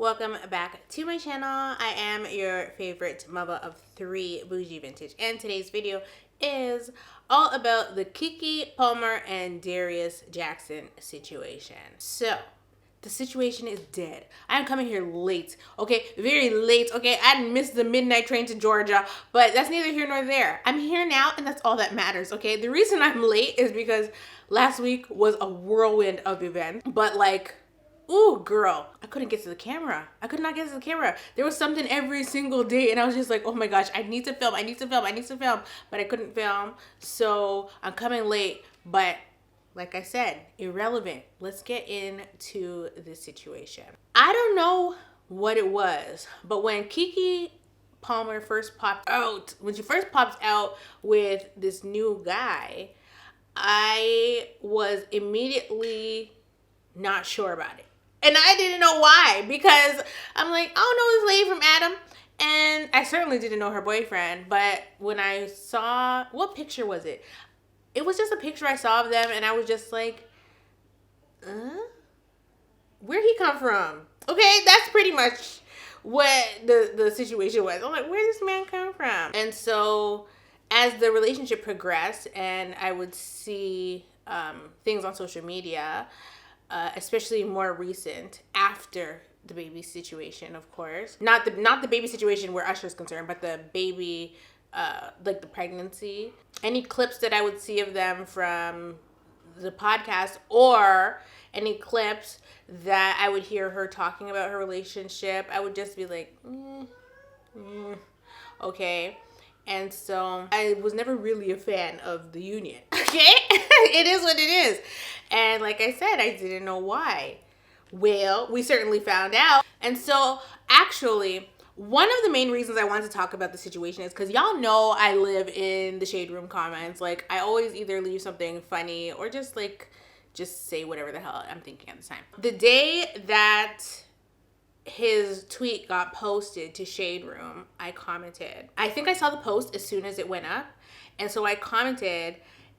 welcome back to my channel. I am your favorite mother of three, Bougie Vintage, and today's video is all about the Keke Palmer and Darius Jackson situation. So the situation is dead. I'm coming here late, okay? Very late, okay? I missed the midnight train to Georgia, but that's neither here nor there. I'm here now, and that's all that matters, okay? The reason I'm late is because last week was a whirlwind of events, but like, ooh, girl, I couldn't get to the camera. I could not get to the camera. There was something every single day, and I was just like, oh my gosh, I need to film, but I couldn't film, so I'm coming late, but like I said, irrelevant. Let's get into this situation. I don't know what it was, but when Keke Palmer first popped out, when she first popped out with this new guy, I was immediately not sure about it. And I didn't know why, because I'm like, I don't know this lady from Adam. And I certainly didn't know her boyfriend, but when I saw, what picture was it? It was just a picture I saw of them, and I was just like, where'd he come from? Okay, that's pretty much what the situation was. I'm like, where did this man come from? And so as the relationship progressed, and I would see things on social media, especially more recent, after the baby situation, of course. Not the baby situation where Usher is concerned, but the baby, like the pregnancy. Any clips that I would see of them from the podcast, or any clips that I would hear her talking about her relationship, I would just be like, okay. And so I was never really a fan of the union. Okay? It is what it is. And like I said, I didn't know why. Well, we certainly found out. And so actually, one of the main reasons I wanted to talk about the situation is because y'all know I live in the shade room comments. Like, I always either leave something funny or just say whatever the hell I'm thinking at the time. The day that his tweet got posted to Shade Room, I commented. I think I saw the post as soon as it went up. And so I commented,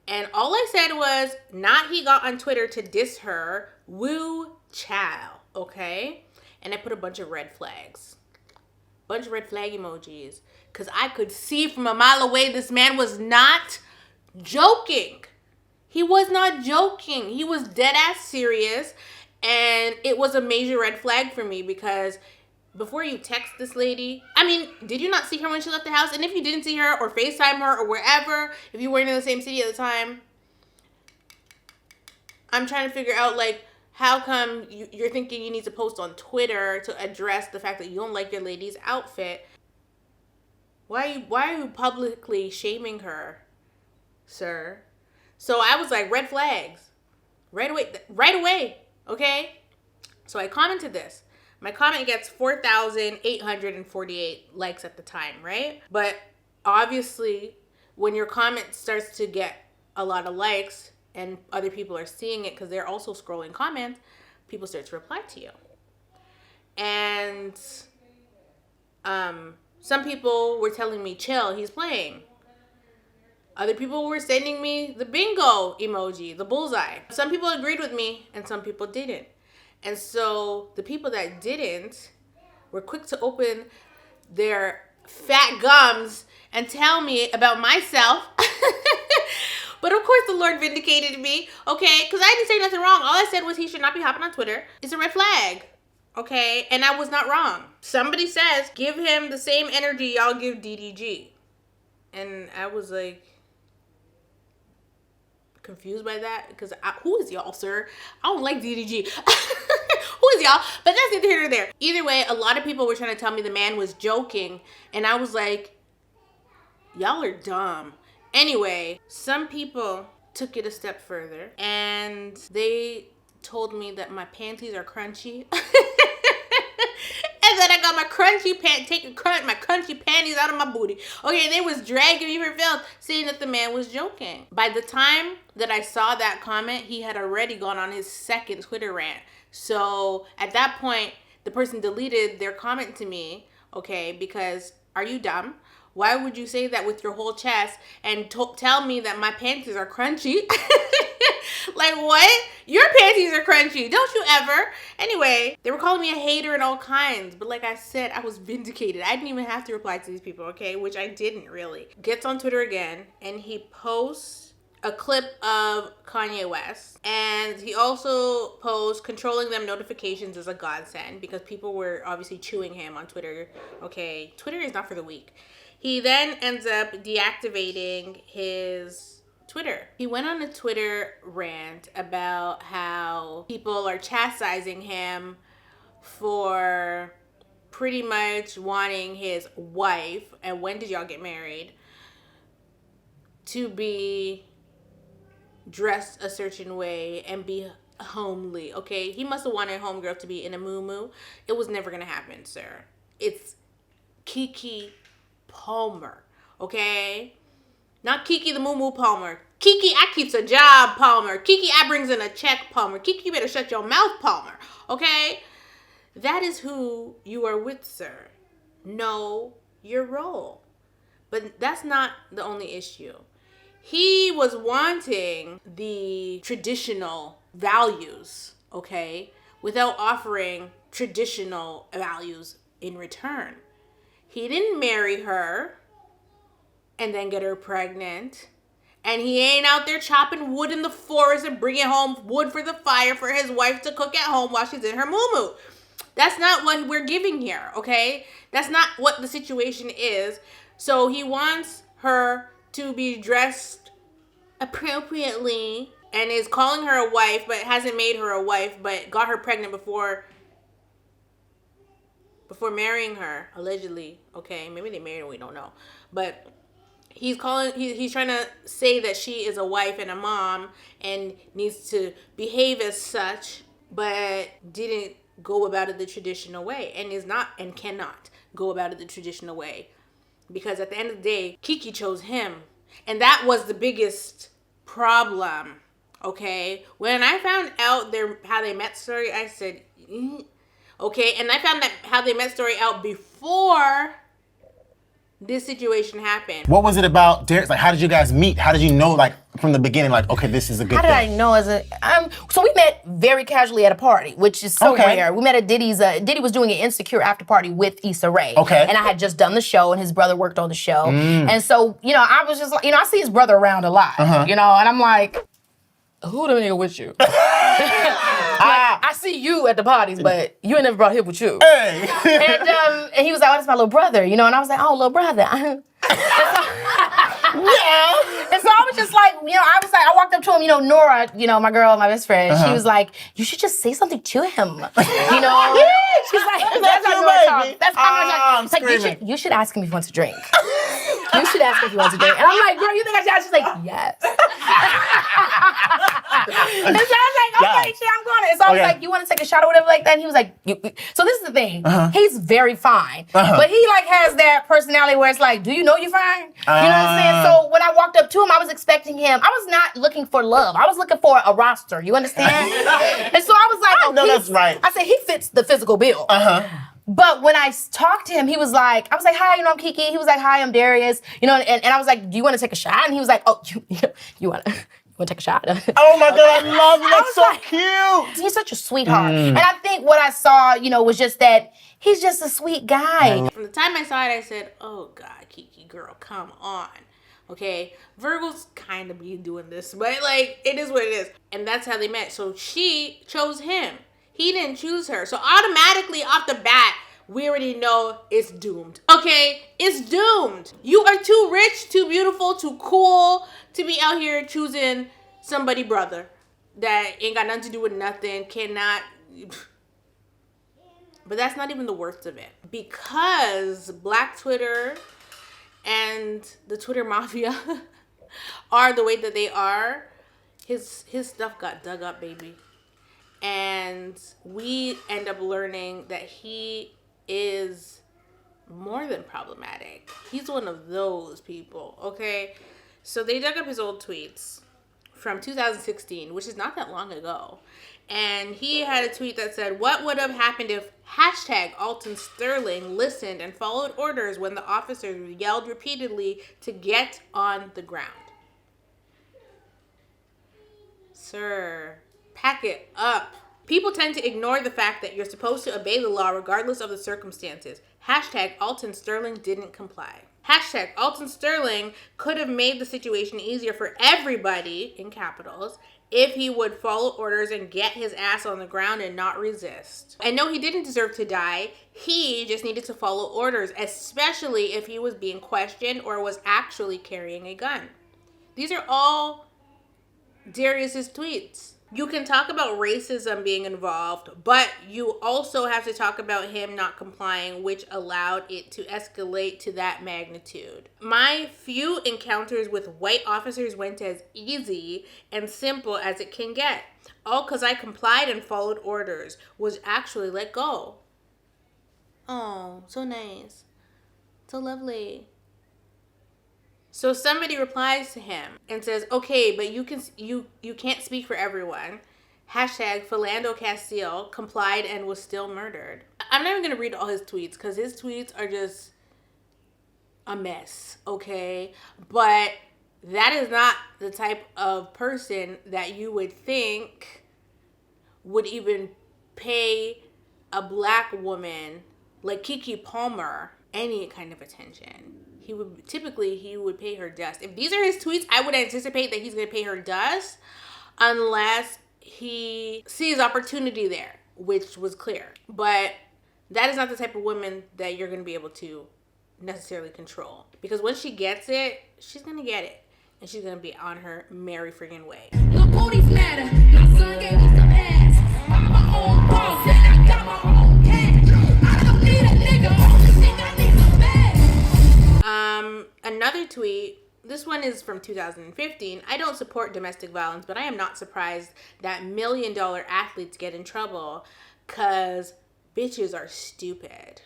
and all I said was, not he got on Twitter to diss her, woo child, okay? And I put a bunch of red flags. Bunch of red flag emojis. Because I could see from a mile away this man was not joking. He was not joking. He was dead ass serious. And it was a major red flag for me, because before you text this lady, I mean, did you not see her when she left the house? And if you didn't see her or FaceTime her or wherever, if you weren't in the same city at the time, I'm trying to figure out, like, how come you're thinking you need to post on Twitter to address the fact that you don't like your lady's outfit? Why are you publicly shaming her, sir? So I was like, red flags. Right away. Okay? So I commented this. My comment gets 4,848 likes at the time, right? But obviously, when your comment starts to get a lot of likes and other people are seeing it because they're also scrolling comments, people start to reply to you. And some people were telling me, chill, he's playing. Other people were sending me the bingo emoji, the bullseye. Some people agreed with me and some people didn't. And so the people that didn't were quick to open their fat gums and tell me about myself. But of course the Lord vindicated me, okay? Because I didn't say nothing wrong. All I said was he should not be hopping on Twitter. It's a red flag, okay? And I was not wrong. Somebody says, give him the same energy y'all give DDG. And I was like, confused by that, because who is y'all, sir? I don't like DDG. Who is y'all? But that's neither here nor there. Either way, a lot of people were trying to tell me the man was joking, and I was like, y'all are dumb. Anyway, some people took it a step further, and they told me that my panties are crunchy. And then I got my crunchy panties out of my booty. Okay, they was dragging me for filth, saying that the man was joking. By the time that I saw that comment, he had already gone on his second Twitter rant. So at that point, the person deleted their comment to me, okay, because are you dumb? Why would you say that with your whole chest and tell me that my panties are crunchy? Like, what? Your panties are crunchy. Don't you ever? Anyway, they were calling me a hater and all kinds. But like I said, I was vindicated. I didn't even have to reply to these people, okay? Which I didn't really. Gets on Twitter again, and he posts a clip of Kanye West. And he also posts controlling them notifications is a godsend because people were obviously chewing him on Twitter. Okay, Twitter is not for the weak. He then ends up deactivating his Twitter. He went on a Twitter rant about how people are chastising him for pretty much wanting his wife, and when did y'all get married, to be dressed a certain way and be homely, okay? He must have wanted homegirl to be in a muumuu. It was never gonna happen, sir. It's Keke Palmer, okay? Not Keke the Moo Palmer. Keke, I keeps a job, Palmer. Keke, I brings in a check, Palmer. Keke, you better shut your mouth, Palmer, okay? That is who you are with, sir. Know your role. But that's not the only issue. He was wanting the traditional values, okay, without offering traditional values in return. He didn't marry her and then get her pregnant. And he ain't out there chopping wood in the forest and bringing home wood for the fire for his wife to cook at home while she's in her muumuu. That's not what we're giving here, okay? That's not what the situation is. So he wants her to be dressed appropriately and is calling her a wife, but hasn't made her a wife, but got her pregnant before marrying her, allegedly. Okay, maybe they married her, we don't know. But he's trying to say that she is a wife and a mom and needs to behave as such, but didn't go about it the traditional way and is not and cannot go about it the traditional way. Because at the end of the day, Keke chose him. And that was the biggest problem, okay? When I found out how they met story, I said, okay. And I found that how they met story out before this situation happened. What was it about Darius? Like, how did you guys meet? How did you know, like, from the beginning, like, okay, this is a good thing? How did I know? So we met very casually at a party, which is so rare. We met at Diddy's. Diddy was doing an Insecure after party with Issa Rae. Okay. And I had just done the show, and his brother worked on the show. And so, I was just like, I see his brother around a lot, and I'm like, who the nigga with you? I see you at the parties, but you ain't never brought him with you. Hey. And he was like, oh, that's my little brother, and I was like, oh, little brother. Yeah. And so I was just like, I walked up to him, Nora, my girl, my best friend, she was like, you should just say something to him. She's like, that's how Nora talks. That's how Nora talks. It's like, you should ask him if he wants a drink. You should ask him if he wants a drink. And I'm like, girl, you think I should? She's like, yes. And so I was like, okay, shit, I'm going. And so I was like, you want to take a shot or whatever like that? And he was like, so this is the thing. He's very fine. But he like has that personality where it's like, do you know you're fine? You know what I'm saying? So when I walked up to him, I was expecting him. I was not looking for love. I was looking for a roster. You understand? And so I was like, oh, no, that's right. I said, he fits the physical bill. But when I talked to him, he was like, I was like, hi, I'm Keke. He was like, hi, I'm Darius. And I was like, do you want to take a shot? And he was like, oh, you want to take a shot? Oh my God, I love you. That's so cute. He's such a sweetheart. And I think what I saw, was just that he's just a sweet guy. From the time I saw it, I said, oh God, Keke, girl, come on. Okay, Virgos kind of be doing this, but like, it is what it is. And that's how they met. So she chose him. He didn't choose her. So automatically off the bat, we already know it's doomed. Okay, it's doomed. You are too rich, too beautiful, too cool to be out here choosing somebody brother that ain't got nothing to do with nothing, cannot. But that's not even the worst of it. Because Black Twitter and the Twitter mafia are the way that they are, his stuff got dug up, baby. And we end up learning that he is more than problematic. He's one of those people, okay? So they dug up his old tweets from 2016, which is not that long ago. And he had a tweet that said, what would have happened if #Alton Sterling listened and followed orders when the officers yelled repeatedly to get on the ground? Sir, pack it up. People tend to ignore the fact that you're supposed to obey the law regardless of the circumstances. Hashtag Alton Sterling didn't comply. Hashtag Alton Sterling could have made the situation easier for everybody, in capitals, if he would follow orders and get his ass on the ground and not resist. And no, he didn't deserve to die. He just needed to follow orders, especially if he was being questioned or was actually carrying a gun. These are all Darius's tweets. You can talk about racism being involved, but you also have to talk about him not complying, which allowed it to escalate to that magnitude. My few encounters with white officers went as easy and simple as it can get. All because I complied and followed orders, was actually let go. Oh, so nice. So lovely. So somebody replies to him and says, okay, but you can't speak for everyone. Hashtag Philando Castile complied and was still murdered. I'm not even going to read all his tweets because his tweets are just a mess, okay? But that is not the type of person that you would think would even pay a black woman like Keke Palmer any kind of attention. He would pay her dust. If these are his tweets, I would anticipate that he's going to pay her dust unless he sees opportunity there, which was clear. But that is not the type of woman that you're going to be able to necessarily control. Because when she gets it, she's going to get it. And she's going to be on her merry friggin' way. Look, booties matter. My son gave me some ass. I'm my own boss and I got my own cash. I don't need a nigga. I need some bad. Another tweet, this one is from 2015. I don't support domestic violence, but I am not surprised that $1 million athletes get in trouble because bitches are stupid.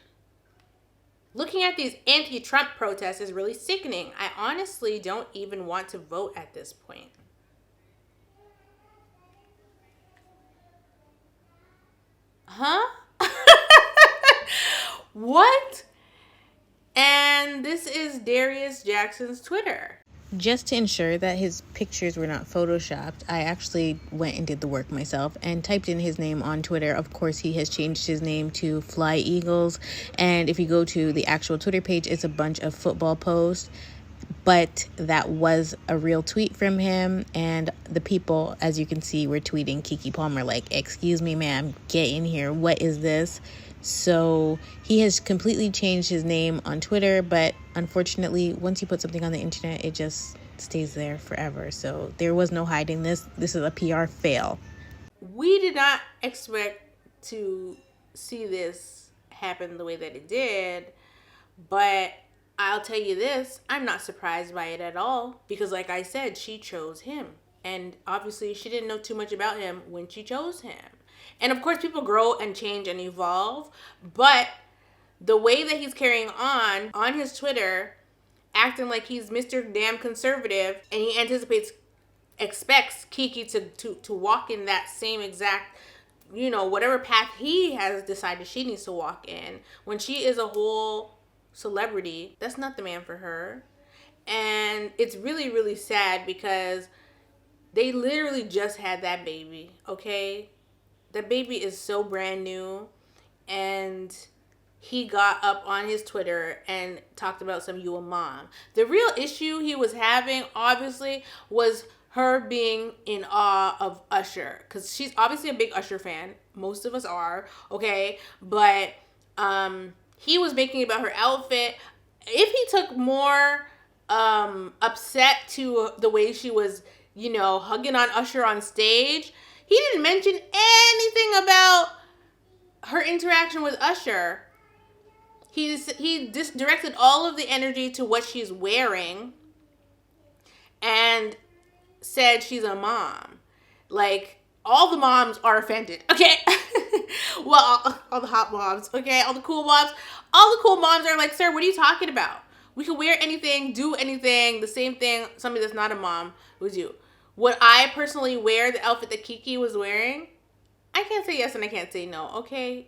Looking at these anti-Trump protests is really sickening. I honestly don't even want to vote at this point. Huh? What? And this is Darius Jackson's Twitter. Just to ensure that his pictures were not photoshopped, I actually went and did the work myself and typed in his name on Twitter. Of course, he has changed his name to Fly Eagles. And if you go to the actual Twitter page, it's a bunch of football posts. But that was a real tweet from him. And the people, as you can see, were tweeting Keke Palmer like, excuse me, ma'am, get in here. What is this? So he has completely changed his name on Twitter, but unfortunately, once you put something on the internet, it just stays there forever. So there was no hiding this. This is a PR fail. We did not expect to see this happen the way that it did, but I'll tell you this, I'm not surprised by it at all because like I said, she chose him. And obviously she didn't know too much about him when she chose him. And of course, people grow and change and evolve. But the way that he's carrying on his Twitter, acting like he's Mr. Damn Conservative, and he expects Keke to walk in that same exact, whatever path he has decided she needs to walk in. When she is a whole celebrity, that's not the man for her. And it's really, really sad because they literally just had that baby, okay? That baby is so brand new, and he got up on his Twitter and talked about you a mom. The real issue he was having, obviously, was her being in awe of Usher, because she's obviously a big Usher fan. Most of us are, okay? But he was making about her outfit. If he took more upset to the way she was, hugging on Usher on stage, he didn't mention anything about her interaction with Usher. He just directed all of the energy to what she's wearing and said she's a mom. Like, all the moms are offended, okay? Well, all the hot moms, okay? All the cool moms. All the cool moms are like, sir, what are you talking about? We can wear anything, do anything, the same thing somebody that's not a mom would do. Would I personally wear the outfit that Keke was wearing? I can't say yes and I can't say no, okay?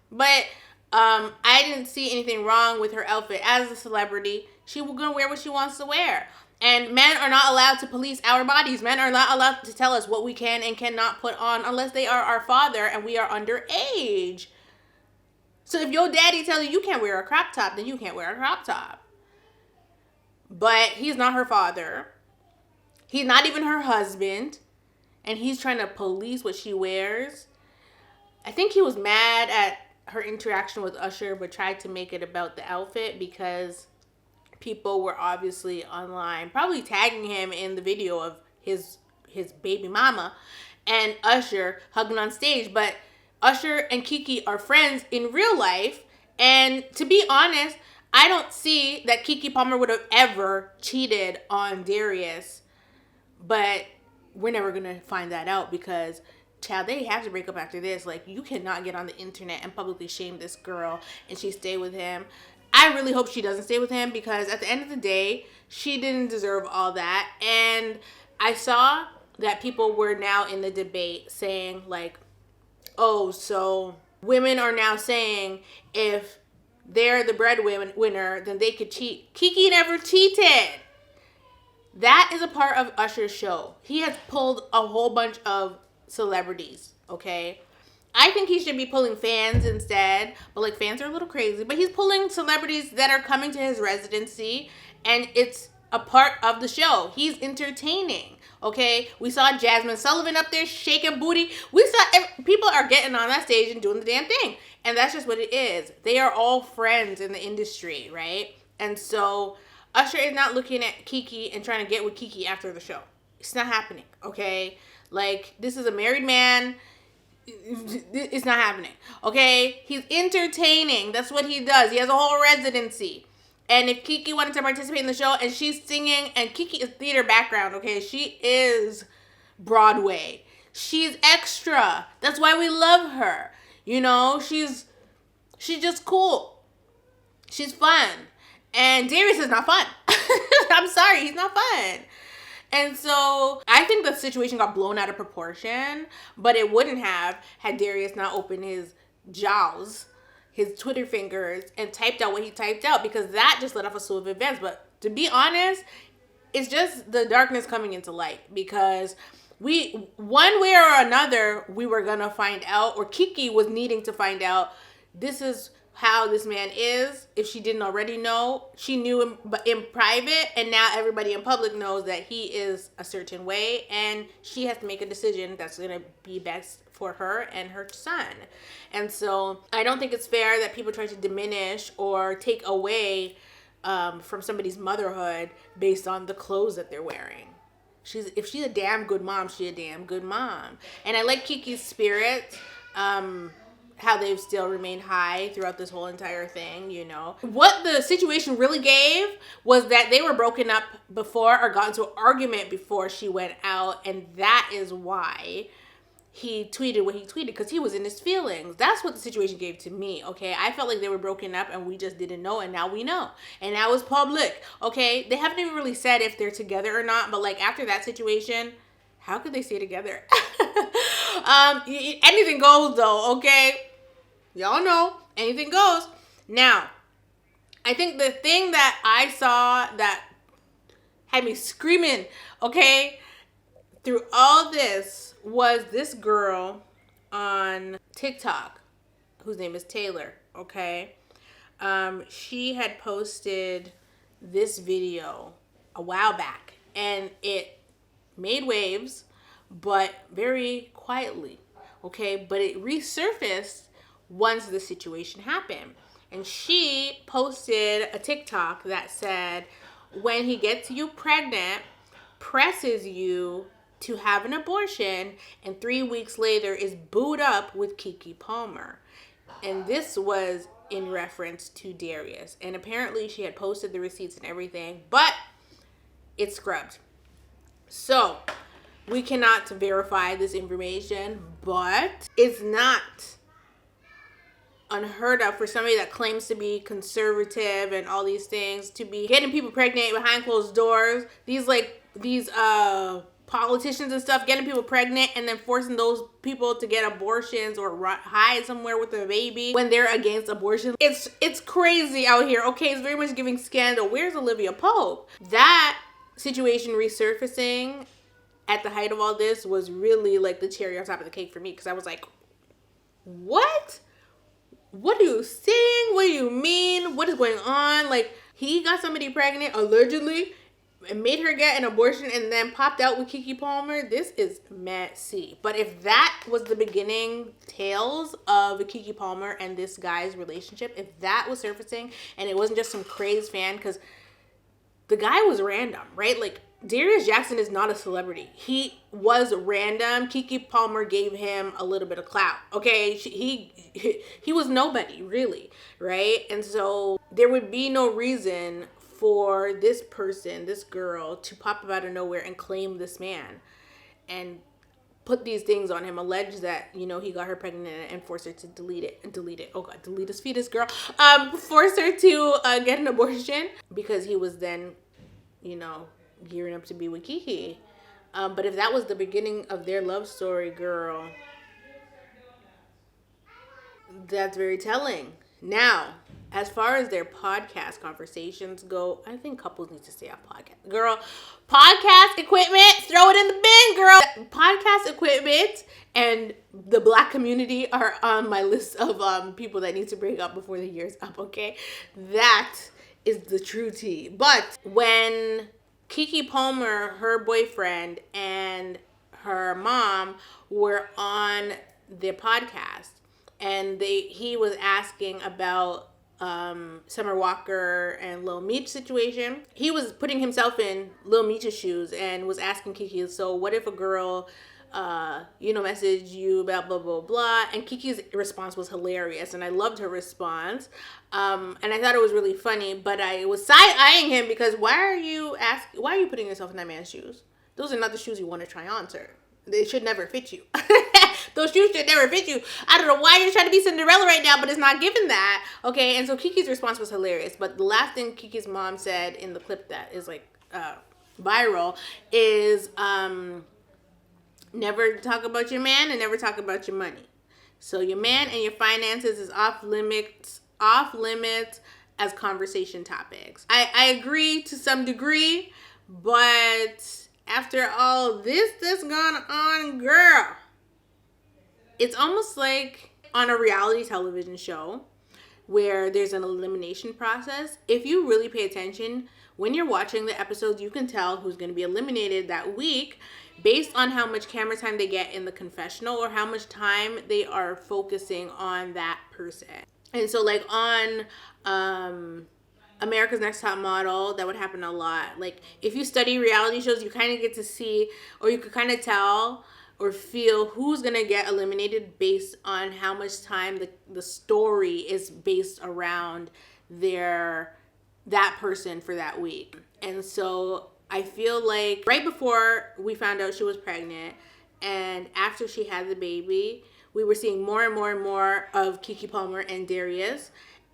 But I didn't see anything wrong with her outfit as a celebrity. She was going to wear what she wants to wear. And men are not allowed to police our bodies. Men are not allowed to tell us what we can and cannot put on unless they are our father and we are underage. So if your daddy tells you can't wear a crop top, then you can't wear a crop top. But he's not her father. He's not even her husband. And he's trying to police what she wears. I think he was mad at her interaction with Usher, but tried to make it about the outfit because people were obviously online probably tagging him in the video of his baby mama and Usher hugging on stage. But Usher and Keke are friends in real life, and to be honest, I don't see that Keke Palmer would have ever cheated on Darius, but we're never gonna find that out because child, they have to break up after this. Like, you cannot get on the internet and publicly shame this girl and she stay with him. I really hope she doesn't stay with him because at the end of the day, she didn't deserve all that. And I saw that people were now in the debate saying like, oh, so women are now saying if they're the breadwinner, then they could cheat. Keke never cheated. That is a part of Usher's show. He has pulled a whole bunch of celebrities, okay? I think he should be pulling fans instead, but like fans are a little crazy, but he's pulling celebrities that are coming to his residency and it's a part of the show. He's entertaining, okay? We saw Jasmine Sullivan up there shaking booty. We saw people are getting on that stage and doing the damn thing. And that's just what it is. They are all friends in the industry, right? And so Usher is not looking at Keke and trying to get with Keke after the show. It's not happening, okay? Like, this is a married man. It's not happening, okay? He's entertaining. That's what he does. He has a whole residency. And if Keke wanted to participate in the show and she's singing, and Keke is theater background, okay? She is Broadway. She's extra. That's why we love her. You know, she's just cool. She's fun. And Darius is not fun. I'm sorry, he's not fun. And so I think the situation got blown out of proportion, but it wouldn't have had Darius not opened his jaws, his Twitter fingers, and typed out what he typed out, because that just let off a slew of events. But to be honest, it's just the darkness coming into light, because we, one way or another, we were going to find out, or Keke was needing to find out, this is how this man is. If she didn't already know, she knew him in private, and now everybody in public knows that he is a certain way, and she has to make a decision that's going to be best for her and her son. And so I don't think it's fair that people try to diminish or take away from somebody's motherhood based on the clothes that they're wearing. If she's a damn good mom, she's a damn good mom. And I like Keke's spirit. How they've still remained high throughout this whole entire thing, you know. What the situation really gave was that they were broken up before, or got into an argument before she went out, and that is why he tweeted what he tweeted, because he was in his feelings. That's what the situation gave to me, okay? I felt like they were broken up and we just didn't know, and now we know. And now it's public, okay? They haven't even really said if they're together or not, but like after that situation, how could they stay together? Anything goes though, okay? Y'all know, anything goes. Now, I think the thing that I saw that had me screaming, okay, through all this was this girl on TikTok whose name is Taylor, okay? She had posted this video a while back, and it made waves, but very quietly, okay? But it resurfaced once the situation happened. And she posted a TikTok that said, when he gets you pregnant, presses you to have an abortion, and 3 weeks later is booed up with Keke Palmer. And this was in reference to Darius. And apparently she had posted the receipts and everything, but it's scrubbed. So we cannot verify this information, but it's not unheard of for somebody that claims to be conservative and all these things to be getting people pregnant behind closed doors. These politicians and stuff getting people pregnant and then forcing those people to get abortions or hide somewhere with a baby when they're against abortion. It's crazy out here. Okay, it's very much giving scandal. Where's Olivia Pope? That situation resurfacing at the height of all this was really like the cherry on top of the cake for me, because I was like, what? What are you saying? What do you mean? What is going on? Like, he got somebody pregnant, allegedly, and made her get an abortion and then popped out with Keke Palmer. This is messy. But if that was the beginning tales of Keke Palmer and this guy's relationship, if that was surfacing and it wasn't just some crazed fan, because the guy was random, right? Like, Darius Jackson is not a celebrity. He was random. Keke Palmer gave him a little bit of clout. Okay, he was nobody, really, right? And so there would be no reason for this person, this girl, to pop up out of nowhere and claim this man and put these things on him, allege that, you know, he got her pregnant and forced her to delete it. Oh God, delete his fetus, girl. Forced her to get an abortion because he was then, you know, gearing up to be with Keke. But if that was the beginning of their love story, girl, that's very telling. Now, as far as their podcast conversations go, I think couples need to stay off podcast. Girl, podcast equipment, throw it in the bin, girl. Podcast equipment and the Black community are on my list of people that need to break up before the year's up, okay? That is the true tea. But when Keke Palmer, her boyfriend, and her mom were on their podcast, and he was asking about Summer Walker and Lil Meech situation. He was putting himself in Lil Meech's shoes and was asking Keke, so what if a girl message you about blah, blah, blah. And Kiki's response was hilarious. And I loved her response. And I thought it was really funny, but I was side-eyeing him because why are you putting yourself in that man's shoes? Those are not the shoes you want to try on, sir. They should never fit you. Those shoes should never fit you. I don't know why you're trying to be Cinderella right now, but it's not given that. Okay, and so Kiki's response was hilarious. But the last thing Kiki's mom said in the clip that is like viral is never talk about your man and never talk about your money. So your man and your finances is off limits as conversation topics. I agree to some degree, but after all this that's gone on, girl, it's almost like on a reality television show where there's an elimination process. If you really pay attention, when you're watching the episodes, you can tell who's going to be eliminated that week based on how much camera time they get in the confessional or how much time they are focusing on that person. And so like on America's Next Top Model, that would happen a lot. Like if you study reality shows, you kind of get to see, or you could kind of tell or feel who's gonna get eliminated based on how much time the story is based around that person for that week. And so I feel like right before we found out she was pregnant and after she had the baby, we were seeing more and more and more of Keke Palmer and Darius.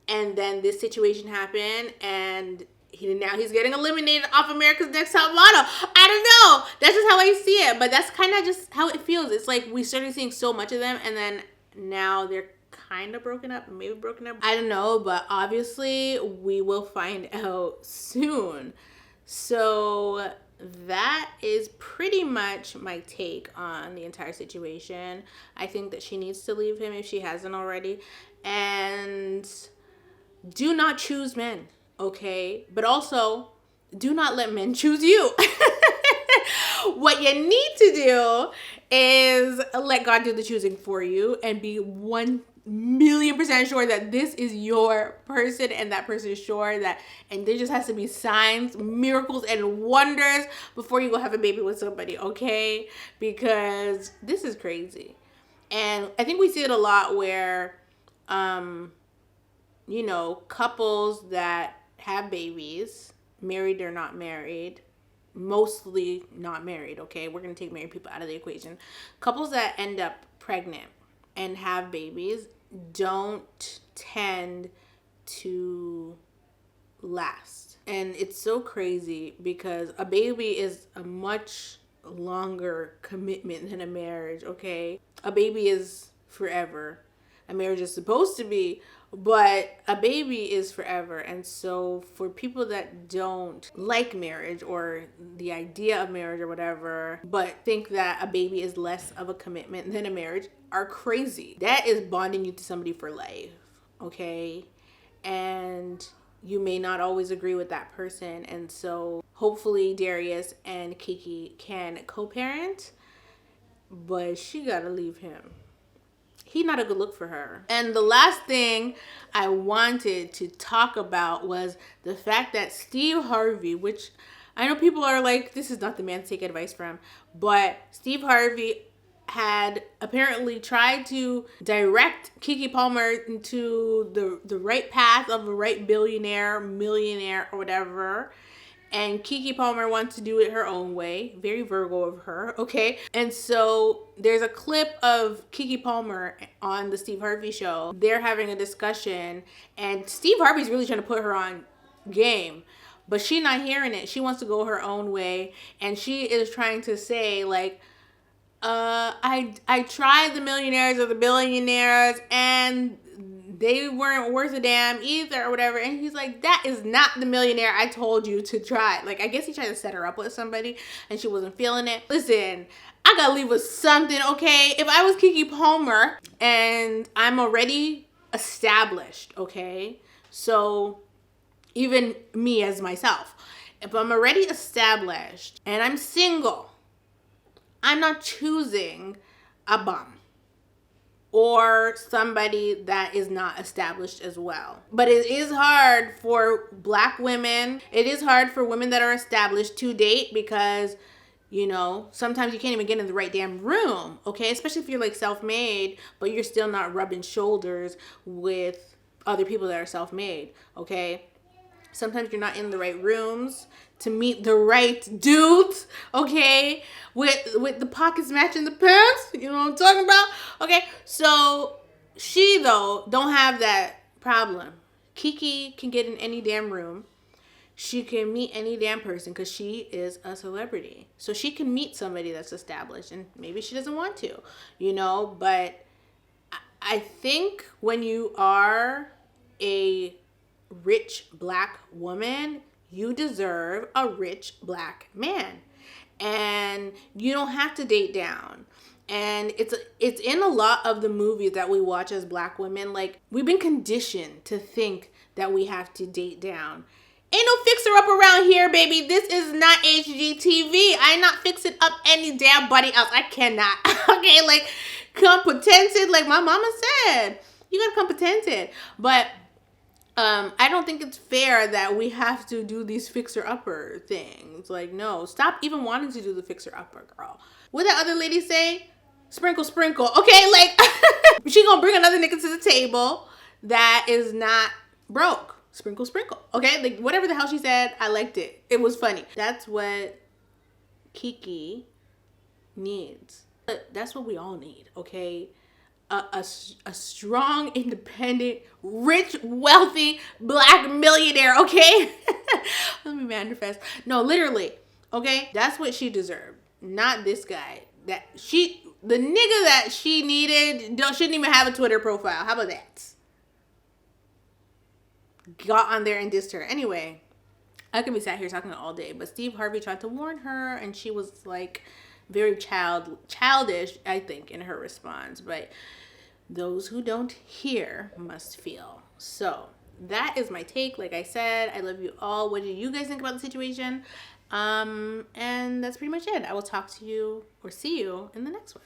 And then this situation happened and now he's getting eliminated off America's Next Top Model. I don't know. That's just how I see it. But that's kind of just how it feels. It's like we started seeing so much of them and then now they're kind of broken up. Maybe broken up. I don't know. But obviously we will find out soon. So that is pretty much my take on the entire situation. I think that she needs to leave him if she hasn't already. And do not choose men. Okay, but also do not let men choose you. What you need to do is let God do the choosing for you and be 1,000,000% sure that this is your person and that person is sure that, and there just has to be signs, miracles, and wonders before you go have a baby with somebody, okay? Because this is crazy. And I think we see it a lot where, couples that have babies, married or not married, mostly not married, okay? We're going to take married people out of the equation. Couples that end up pregnant and have babies don't tend to last. And it's so crazy because a baby is a much longer commitment than a marriage, okay? A baby is forever. A marriage is supposed to be But a baby is forever. And so for people that don't like marriage or the idea of marriage or whatever, but think that a baby is less of a commitment than a marriage, are crazy. That is bonding you to somebody for life, okay? And you may not always agree with that person. And so hopefully Darius and Keke can co-parent, but she gotta leave him. He not a good look for her. And the last thing I wanted to talk about was the fact that Steve Harvey, which I know people are like, this is not the man to take advice from, but Steve Harvey had apparently tried to direct Keke Palmer into the right path of a right billionaire, millionaire, or whatever. And Keke Palmer wants to do it her own way. Very Virgo of her, okay? And so there's a clip of Keke Palmer on the Steve Harvey show. They're having a discussion, and Steve Harvey's really trying to put her on game. But she's not hearing it. She wants to go her own way. And she is trying to say, like, I tried the millionaires or the billionaires, and they weren't worth a damn either or whatever. And he's like, that is not the millionaire I told you to try. Like, I guess he tried to set her up with somebody and she wasn't feeling it. Listen, I gotta leave with something, okay? If I was Keke Palmer and I'm already established, okay? So even me as myself, if I'm already established and I'm single, I'm not choosing a bum or somebody that is not established as well. But it is hard for Black women. It is hard for women that are established to date because, you know, sometimes you can't even get in the right damn room, okay? Especially if you're like self-made, but you're still not rubbing shoulders with other people that are self-made, okay? Sometimes you're not in the right rooms to meet the right dudes, okay? With the pockets matching the pants, you know what I'm talking about? Okay, so she, though, don't have that problem. Keke can get in any damn room. She can meet any damn person because she is a celebrity. So she can meet somebody that's established, and maybe she doesn't want to, you know? But I think when you are a rich Black woman, you deserve a rich Black man, and you don't have to date down. And it's in a lot of the movies that we watch as Black women. Like, we've been conditioned to think that we have to date down. Ain't no fixer up around here, baby. This is not HGTV. I'm not fixing up any damn body else. I cannot. Okay, like, competented, like my mama said, you gotta competented. But I don't think it's fair that we have to do these fixer-upper things. Like, no, stop even wanting to do the fixer-upper, girl. What did that other lady say? Sprinkle, sprinkle. Okay, like, she gonna bring another nigga to the table that is not broke. Sprinkle, sprinkle. Okay, like, whatever the hell she said, I liked it. It was funny. That's what Keke needs. That's what we all need, okay? A strong, independent, rich, wealthy Black millionaire, okay? Let me manifest. No, literally, okay? That's what she deserved, not this guy. The nigga that she needed shouldn't even have a Twitter profile. How about that? Got on there and dissed her. Anyway, I could be sat here talking all day, but Steve Harvey tried to warn her, and she was like very childish, I think, in her response. But those who don't hear must feel. So that is my take. Like I said, I love you all. What do you guys think about the situation? And that's pretty much it. I will talk to you or see you in the next one.